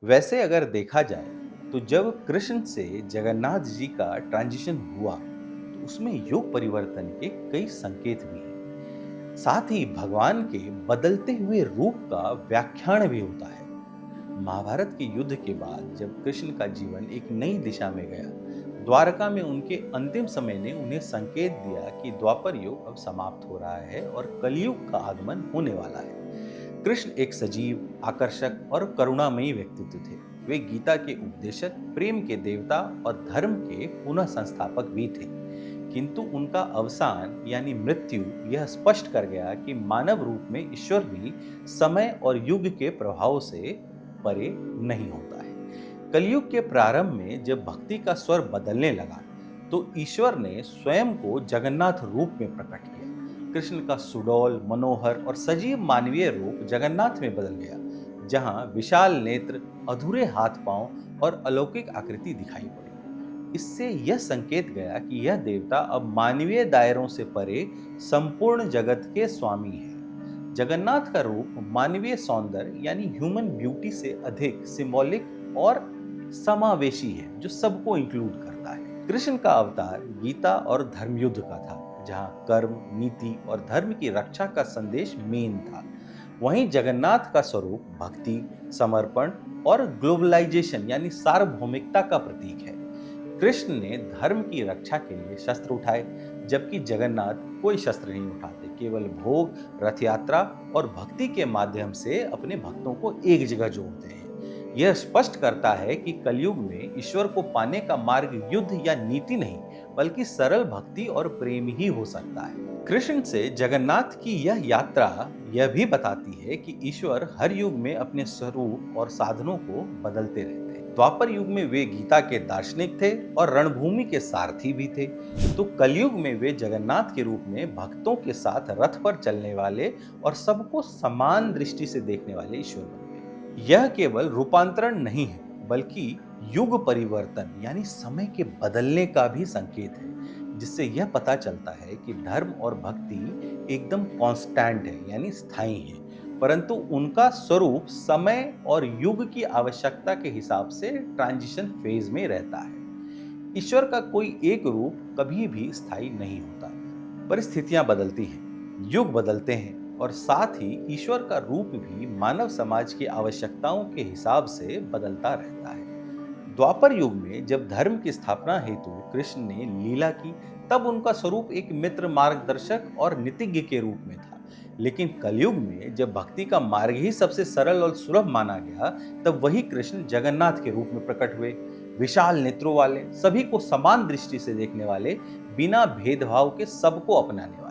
वैसे अगर देखा जाए तो जब कृष्ण से जगन्नाथ जी का ट्रांजिशन हुआ तो उसमें युग परिवर्तन के कई संकेत भी हैं। साथ ही भगवान के बदलते हुए रूप का व्याख्यान भी होता है। महाभारत के युद्ध के बाद जब कृष्ण का जीवन एक नई दिशा में गया, द्वारका में उनके अंतिम समय ने उन्हें संकेत दिया कि द्वापर युग अब समाप्त हो रहा है और कलयुग का आगमन होने वाला है। कृष्ण एक सजीव, आकर्षक और करुणामयी व्यक्तित्व थे। वे गीता के उपदेशक, प्रेम के देवता और धर्म के पुनः संस्थापक भी थे। किंतु उनका अवसान यानी मृत्यु यह स्पष्ट कर गया कि मानव रूप में ईश्वर भी समय और युग के प्रभाव से परे नहीं होता है। कलयुग के प्रारंभ में जब भक्ति का स्वर बदलने लगा तो ईश्वर ने स्वयं को जगन्नाथ रूप में प्रकट किया। कृष्ण का सुडौल, मनोहर और सजीव मानवीय रूप जगन्नाथ में बदल गया, जहां विशाल नेत्र, अधूरे हाथ पांव और अलौकिक आकृति दिखाई पड़ी। इससे यह संकेत गया कि यह देवता अब मानवीय दायरों से परे संपूर्ण जगत के स्वामी है। जगन्नाथ का रूप मानवीय सौंदर्य यानी ह्यूमन ब्यूटी से अधिक सिंबॉलिक और समावेशी है, जो सबको इंक्लूड करता है। कृष्ण का अवतार गीता और धर्मयुद्ध का था, जहां कर्म, नीति और धर्म की रक्षा का संदेश मेन था। वहीं जगन्नाथ का स्वरूप भक्ति, समर्पण और ग्लोबलाइजेशन यानी सार्वभौमिकता का प्रतीक है। कृष्ण ने धर्म की रक्षा के लिए शस्त्र उठाए, जबकि जगन्नाथ कोई शस्त्र नहीं उठाते, केवल भोग, रथ यात्रा और भक्ति के माध्यम से अपने भक्तों को एक जगह जोड़ते हैं। यह स्पष्ट करता है कि कलयुग में ईश्वर को पाने का मार्ग युद्ध या नीति नहीं, बल्कि सरल भक्ति और प्रेम ही हो सकता है। कृष्ण से जगन्नाथ की यह यात्रा यह भी बताती है कि ईश्वर हर युग में अपने स्वरूप और साधनों को बदलते रहते हैं। द्वापर युग में वे गीता के दार्शनिक थे और रणभूमि के सारथी भी थे, तो कलयुग में वे जगन्नाथ के रूप में भक्तों के साथ रथ पर चलने वाले और सबको समान दृष्टि से देखने वाले ईश्वर बन गए। यह केवल रूपांतरण नहीं है, बल्कि युग परिवर्तन यानी समय के बदलने का भी संकेत है, जिससे यह पता चलता है कि धर्म और भक्ति एकदम कांस्टेंट है यानी स्थायी है, परंतु उनका स्वरूप समय और युग की आवश्यकता के हिसाब से ट्रांजिशन फेज में रहता है। ईश्वर का कोई एक रूप कभी भी स्थायी नहीं होता। परिस्थितियां बदलती हैं, युग बदलते हैं और साथ ही ईश्वर का रूप भी मानव समाज की आवश्यकताओं के हिसाब से बदलता रहता है। द्वापर युग में जब धर्म की स्थापना हेतु कृष्ण ने लीला की, तब उनका स्वरूप एक मित्र, मार्गदर्शक और नीतिज्ञ के रूप में था। लेकिन कलयुग में जब भक्ति का मार्ग ही सबसे सरल और सुलभ माना गया, तब वही कृष्ण जगन्नाथ के रूप में प्रकट हुए। विशाल नेत्रों वाले, सभी को समान दृष्टि से देखने वाले, बिना भेदभाव के सबको अपनाने वाले।